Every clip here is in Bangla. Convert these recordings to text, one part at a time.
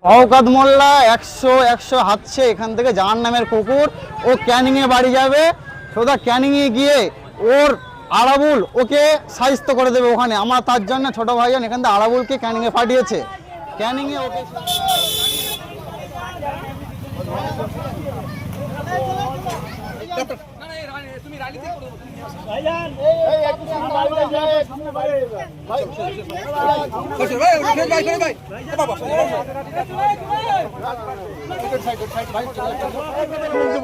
শওকত মোল্লা 100 হাঁটছে এখান থেকে জাহান্নামের কুকুর। ও ক্যানিংয়ে বাড়ি যাবে, সোজা ক্যানিংয়ে গিয়ে ওর আরাবুল ওকে সাহিত্য করে দেবে ওখানে। আমার তার জন্য ছোট ভাইজান এখান থেকে আরাবুলকে ক্যানিংয়ে পাঠিয়েছে। ক্যানিংয়ে ওকে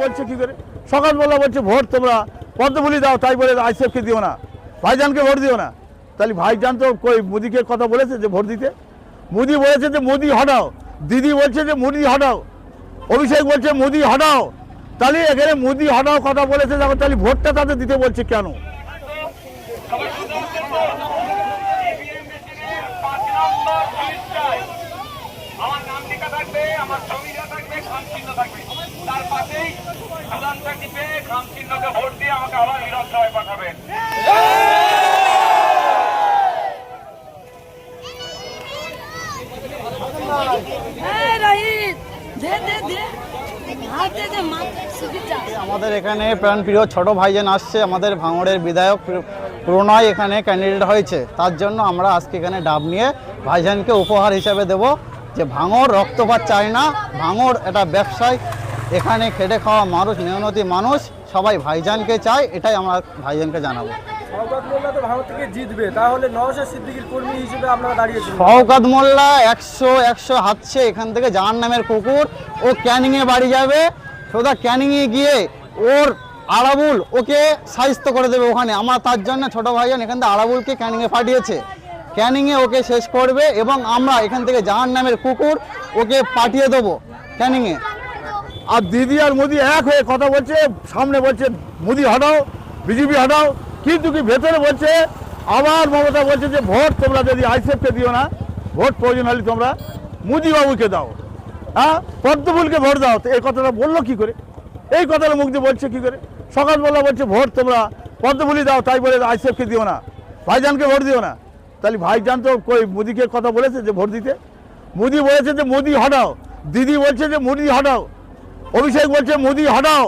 বলছে কি করে সকালবেলা বলছে ভোট তোমরা পদ্মফুলি দাও, তাই বলে আইসিএফকে দিও না, ভাইজানকে ভোট দিও না। তাহলে ভাইজান তো কই মোদিকে কথা বলেছে যে ভোট দিতে? মোদি বলেছে যে মোদি হটাও, দিদি বলছে যে মোদি হটাও, অভিষেক বলছে মোদি হটাও। তাহলে এখানে মোদি হটাও কথা বলেছে যখন, তাহলে ভোটটা তাদের দিতে বলছে কেন? আমার নাম লেখা থাকবে, আমার ছবিটা থাকবে, খাম চিহ্ন থাকবে, তার পাশেই প্রধানটা টিপে খাম চিহ্নকে ভোট দিয়ে আমাকে আবার বিধানসভায় পাঠাবেন। আমাদের এখানে প্রাণপ্রিয় ছোট ভাইজান আসছে, আমাদের ভাঙড়ের বিধায়ক প্রণয় এখানে ক্যান্ডিডেট হয়েছে। তার জন্য আমরা আজকে এখানে ডাব নিয়ে ভাইজানকে উপহার হিসাবে দেব যে ভাঙড় রক্তপাত চায় না, ভাঙড় এটা ব্যবসায়, এখানে খেটে খাওয়া মানুষ, মেহনতি মানুষ সবাই ভাইজানকে চায়, এটাই আমরা ভাইজানকে জানাবো। শওকত মোল্লা তো ভারত থেকে জিতবে, তাহলে নওশাদ সিদ্দিকীর কর্মী হিসেবে আপনারা দাঁড়িয়েছেন। শওকত মোল্লা 100 হাঁটছে এখান থেকে জাহান্নামের কুকুর। ও ক্যানিংয়ে বাড়ি যাবে, সোজা ক্যানিংয়ে গিয়ে ওর আরাবুল ওকে সাহিত্য করে দেবে ওখানে। আমার তার জন্য ছোট ভাইজান এখান থেকে আরাবুলকে ক্যানিংয়ে পাঠিয়েছে। ক্যানিংয়ে ওকে শেষ করবে এবং আমরা এখান থেকে জাহান্নামের কুকুর ওকে পাঠিয়ে দেবো ক্যানিংয়ে। আর দিদি আর মোদি এক হয়ে কথা বলছে, সামনে বলছে মোদি হটাও, বিজেপি হটাও, কিন্তু কি ভেতরে বলছে আবার মমতা বলছে যে ভোট তোমরা যদি আইসিএফকে দিও না, ভোট প্রয়োজন হলে তোমরা মোদি বাবুকে দাও, হ্যাঁ পদ্মফুলকে ভোট দাও। তো এই কথাটা বললো কি করে? এই কথাটা মুখ দিয়ে বলছে কি করে? সকালবেলা বলছে ভোট তোমরা পদ্মফুলি দাও, তাই বলে আইসিএফকে দিও না, ভাইজানকে ভোট দিও না। তাহলে ভাইজান তো কই মোদিকে কথা বলেছে যে ভোট দিতে? মোদি বলেছে যে মোদি হটাও, দিদি বলছে যে মোদি হটাও, অভিষেক বলছে মোদি হটাও।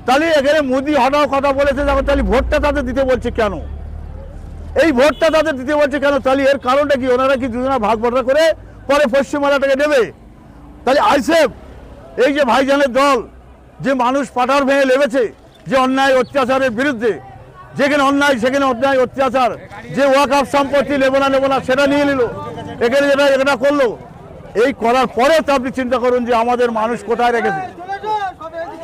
তাহলে এখানে মোদি হটাও কথা বলেছে যখন, তাহলে ভোটটা তাদের দিতে বলছে কেন? এই ভোটটা তাদের দিতে বলছে কেন? তাহলে এর কারণটা কি? ওনারা কি দুজনা ভাগ বটরা করে পরে পশ্চিমবাংলাটাকে দেবে? তাহলে আইসিএফ এই যে ভাইজানের দল, যে মানুষ পাঠার ভেঙে লেগেছে, যে অন্যায় অত্যাচারের বিরুদ্ধে, যেখানে অন্যায় সেখানে অন্যায় অত্যাচার, যে ওয়াকফ সম্পত্তি নেব না সেটা নিয়ে নিল, এখানে এটা করলো। এই করার পরে তো আপনি চিন্তা করুন যে আমাদের মানুষ কোথায় রেখেছে।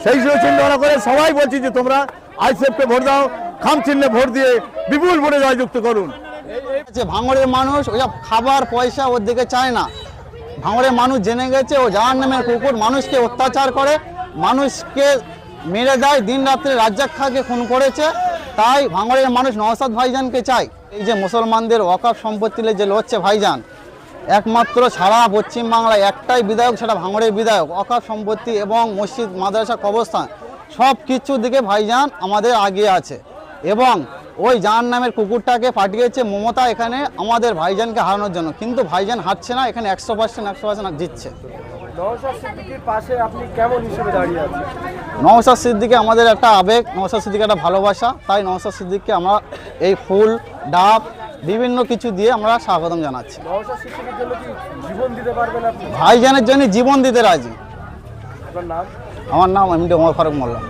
সেই সব চিন্তা ভাবনা করে সবাই বলছি যে তোমরা আইসিএফকে ভোট দাও, খাম চিহ্নে ভোট দিয়ে বিপুল ভোটে জয়যুক্ত করুন। ভাঙড়ের মানুষ ওইসব খাবার পয়সা ওর দিকে চায় না। ভাঙড়ের মানুষ জেনে গেছে ও জাহান্নামের কুকুর, মানুষকে অত্যাচার করে, মানুষকে মেরে দেয়, দিন রাত্রে রাজ্জাক খাকে খুন করেছে। তাই ভাঙড়ের মানুষ নওশাদ ভাইজানকে চায়। এই যে মুসলমানদের ওয়াকফ সম্পত্তি যে লড়ছে ভাইজান, একমাত্র সারা পশ্চিমবাংলায় একটাই বিধায়ক, সেটা ভাঙড়ের বিধায়ক। ওয়াকফ সম্পত্তি এবং মসজিদ, মাদ্রাসা, কবরস্থান সব কিছুর দিকে ভাইজান আমাদের আগিয়ে আছে। এবং ওই জাহান্নামের কুকুরটাকে পাঠিয়েছে মমতা এখানে আমাদের ভাইজানকে হারানোর জন্য, কিন্তু ভাইজান হারছে না, এখানে 100% জিতছে। নওশাদ সিদ্দিকীর পাশে আপনি কেমন হিসেবে দাঁড়িয়ে আছেন? নওশাদ সিদ্দিকী আমাদের একটা আবেগ, নওশাদ সিদ্দিকী একটা ভালোবাসা, তাই নওশাদ সিদ্দিকীকে আমরা এই ফুল, ডাব, বিভিন্ন কিছু দিয়ে আমরা স্বাগতম জানাচ্ছি। নওশাদ সিদ্দিকীর জন্য কি জীবন দিতে পারবেন আপনি? ভাইজানের জন্য জীবন দিতে রাজি। আপনার নাম? আমার নাম এমডি ওমর ফারুক মোল্লা।